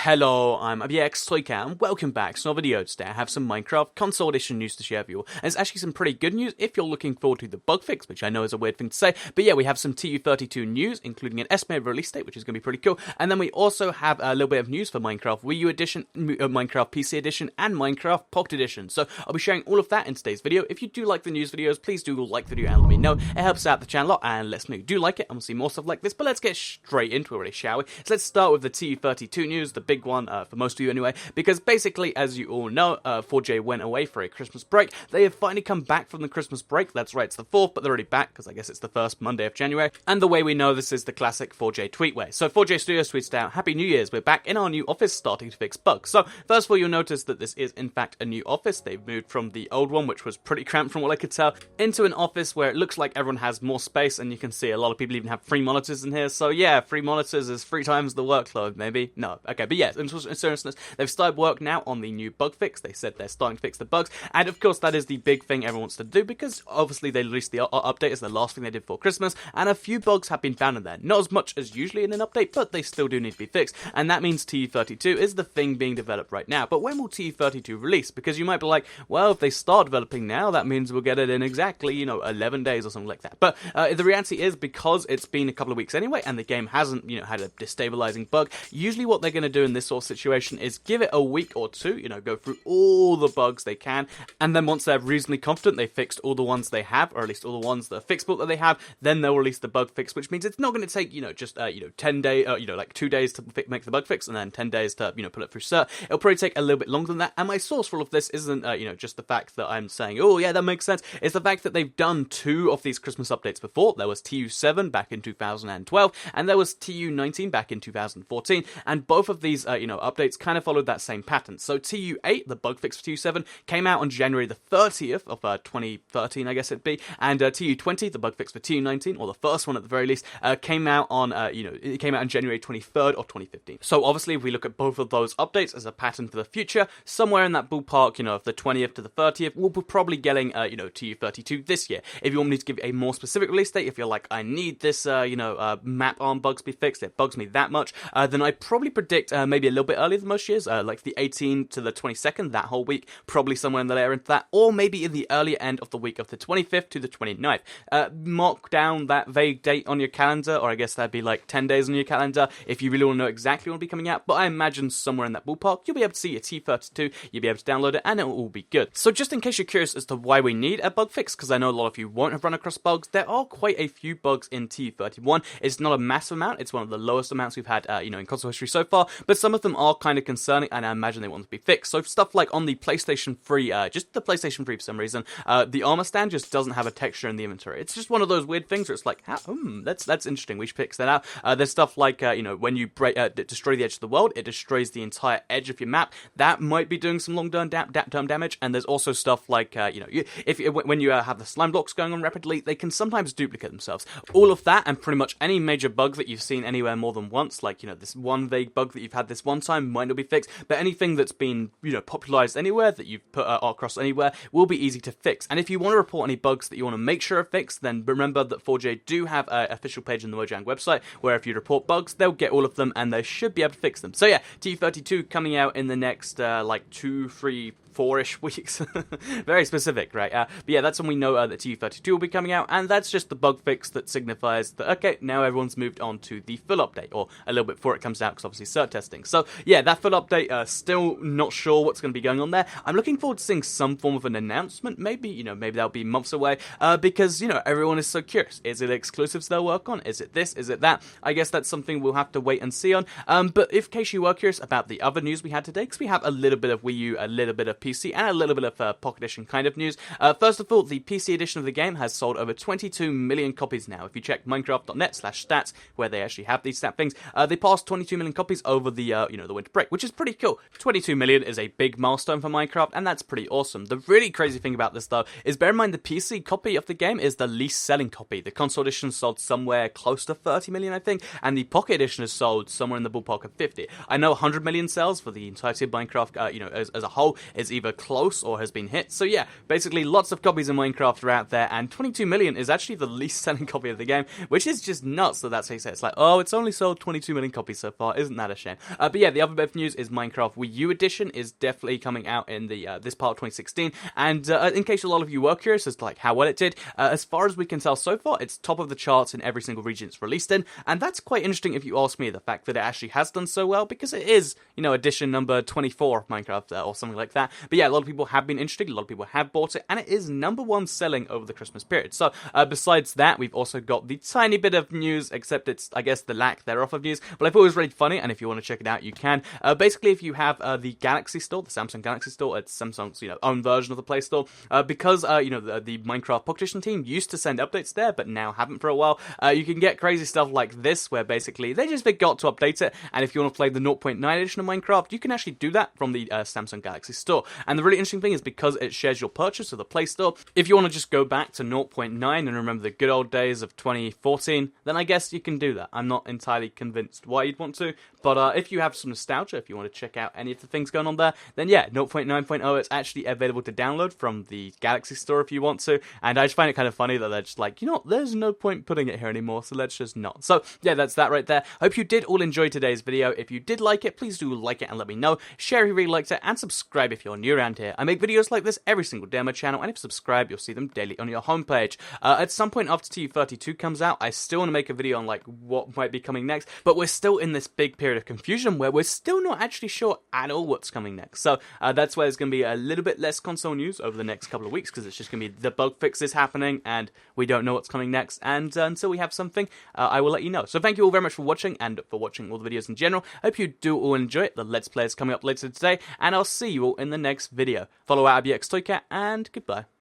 Hello, I'm ABXToyCat and welcome back to another video. Today I have some Minecraft console edition news to share with you all. And it's actually some pretty good news if you're looking forward to the bug fix, which I know is a weird thing to say. But yeah, we have some TU32 news, including an estimated release date, which is going to be pretty cool. And then we also have a little bit of news for Minecraft Wii U edition, Minecraft PC edition, and Minecraft Pocket edition. So I'll be sharing all of that in today's video. If you do like the news videos, please do like the video and let me know. It helps out the channel a lot and lets me know you do like it, and we'll see more stuff like this. But let's get straight into it, really, shall we? So let's start with the TU32 news, the big one for most of you anyway, because basically, as you all know, 4J went away for a Christmas break. They have finally come back from the Christmas break. That's right, it's the 4th, but they're already back, because I guess it's the first Monday of January. And the way we know this is the classic 4J tweet way. So 4J Studios tweets out, "Happy New Year's, we're back in our new office starting to fix bugs." So first of all, you'll notice that this is in fact a new office. They've moved from the old one, which was pretty cramped from what I could tell, into an office where it looks like everyone has more space, and you can see a lot of people even have 3 monitors in here. So yeah, 3 monitors is 3 times the workload, maybe? No. Okay, but yeah, in seriousness, they've started work now on the new bug fix. They said they're starting to fix the bugs, and of course that is the big thing everyone wants to do, because obviously they released the update as the last thing they did for Christmas, and a few bugs have been found in there. Not as much as usually in an update, but they still do need to be fixed, and that means TU32 is the thing being developed right now. But when will TU32 release? Because you might be like, well, if they start developing now, that means we'll get it in exactly, 11 days or something like that. But the reality is, because it's been a couple of weeks anyway, and the game hasn't, had a destabilizing bug, usually what they're going to do in this sort of situation is give it a week or two, go through all the bugs they can, and then once they're reasonably confident they fixed all the ones they have, or at least all the ones that are fixable that they have, then they'll release the bug fix, which means it's not going to take, just 10 days, like 2 days to make the bug fix, and then 10 days to, put it through cert. It'll probably take a little bit longer than that, and my source for all of this isn't, just the fact that I'm saying, oh yeah, that makes sense. It's the fact that they've done 2 of these Christmas updates before. There was TU7 back in 2012, and there was TU19 back in 2014, and both of these, updates kind of followed that same pattern. So TU8, the bug fix for TU7, came out on January the 30th of 2013, I guess it'd be, and TU20, the bug fix for TU19, or the first one at the very least, came out on, it came out on January 23rd of 2015. So obviously, if we look at both of those updates as a pattern for the future, somewhere in that ballpark, of the 20th to the 30th, we'll be probably getting, TU32 this year. If you want me to give a more specific release date, if you're like, I need this, map arm bugs to be fixed, it bugs me that much, then I probably predict maybe a little bit earlier than most years, like the 18th to the 22nd, that whole week, probably somewhere in the layer into that, or maybe in the earlier end of the week of the 25th to the 29th. Mark down that vague date on your calendar, or I guess that'd be like 10 days on your calendar, if you really want to know exactly what will be coming out, but I imagine somewhere in that ballpark, you'll be able to see a T32, you'll be able to download it, and it will all be good. So just in case you're curious as to why we need a bug fix, because I know a lot of you won't have run across bugs, there are quite a few bugs in TU31. It's not a massive amount, it's one of the lowest amounts we've had, in console history so far, but some of them are kind of concerning, and I imagine they want to be fixed. So stuff like on the PlayStation 3, just the PlayStation 3 for some reason, the armor stand just doesn't have a texture in the inventory. It's just one of those weird things where it's like, that's interesting, we should fix that out. There's stuff like, when you destroy the edge of the world, it destroys the entire edge of your map. That might be doing some long-term damage, and there's also stuff like, when you have the slime blocks going on rapidly, they can sometimes duplicate themselves. All of that, and pretty much any major bug that you've seen anywhere more than once, like, this one vague bug that you've had this one time might not be fixed, but anything that's been, popularized anywhere, that you've put across anywhere, will be easy to fix. And if you want to report any bugs that you want to make sure are fixed, then remember that 4J do have an official page on the Mojang website, where if you report bugs, they'll get all of them, and they should be able to fix them. So yeah, TU32 coming out in the next, 2, 3, 4-ish weeks. Very specific, right? But yeah, that's when we know that TU32 will be coming out, and that's just the bug fix that signifies that, okay, now everyone's moved on to the full update, or a little bit before it comes out, because obviously cert testing. So yeah, that full update, still not sure what's going to be going on there. I'm looking forward to seeing some form of an announcement, maybe, maybe that'll be months away, because, everyone is so curious. Is it exclusives they'll work on? Is it this? Is it that? I guess that's something we'll have to wait and see on. But in case you were curious about the other news we had today, because we have a little bit of Wii U, a little bit of PC, and a little bit of Pocket Edition kind of news. First of all, the PC edition of the game has sold over 22 million copies now. If you check minecraft.net/stats, where they actually have these stat things, they passed 22 million copies over the, the winter break, which is pretty cool. 22 million is a big milestone for Minecraft, and that's pretty awesome. The really crazy thing about this, though, is bear in mind the PC copy of the game is the least selling copy. The console edition sold somewhere close to 30 million, I think, and the Pocket edition has sold somewhere in the ballpark of 50. I know 100 million sales for the entirety of Minecraft, as a whole, is is either close or has been hit. So yeah, basically lots of copies of Minecraft are out there, and 22 million is actually the least selling copy of the game, which is just nuts that that's how you say it. It's like, oh, it's only sold 22 million copies so far. Isn't that a shame? But yeah, the other bit of news is Minecraft Wii U Edition is definitely coming out in the this part of 2016. And in case a lot of you were curious as to like how well it did, as far as we can tell so far, it's top of the charts in every single region it's released in, and that's quite interesting if you ask me. The fact that it actually has done so well, because it is, you know, edition number 24 of Minecraft or something like that. But yeah, a lot of people have been interested, a lot of people have bought it, and it is #1 selling over the Christmas period. So besides that, we've also got the tiny bit of news, except it's, I guess, the lack thereof of news, but I thought it was really funny, and if you want to check it out, you can. Basically, if you have the Galaxy Store, the Samsung Galaxy Store, it's Samsung's, you know, own version of the Play Store, because, you know, the Minecraft Pocket Edition team used to send updates there, but now haven't for a while, you can get crazy stuff like this, where basically they just forgot to update it, and if you want to play the 0.9 edition of Minecraft, you can actually do that from the Samsung Galaxy Store. And the really interesting thing is, because it shares your purchase of the Play Store, if you want to just go back to 0.9 and remember the good old days of 2014, then I guess you can do that. I'm not entirely convinced why you'd want to, but if you have some nostalgia, if you want to check out any of the things going on there, then yeah, 0.9.0 is actually available to download from the Galaxy Store if you want to, and I just find it kind of funny that they're just like, you know what, there's no point putting it here anymore, so let's just not. So yeah, that's that right there. Hope you did all enjoy today's video. If you did like it, please do like it and let me know. Share if you really liked it, and subscribe if you're new around here. I make videos like this every single day on my channel, and if you subscribe, you'll see them daily on your homepage. At some point after TU32 comes out, I still want to make a video on like what might be coming next, but we're still in this big period of confusion where we're still not actually sure at all what's coming next. So that's why there's going to be a little bit less console news over the next couple of weeks, because it's just going to be the bug fixes happening, and we don't know what's coming next, and until we have something, I will let you know. So thank you all very much for watching, and for watching all the videos in general. Hope you do all enjoy it. The Let's Play is coming up later today, and I'll see you all in the next video. Follow @BXToyCat, and goodbye.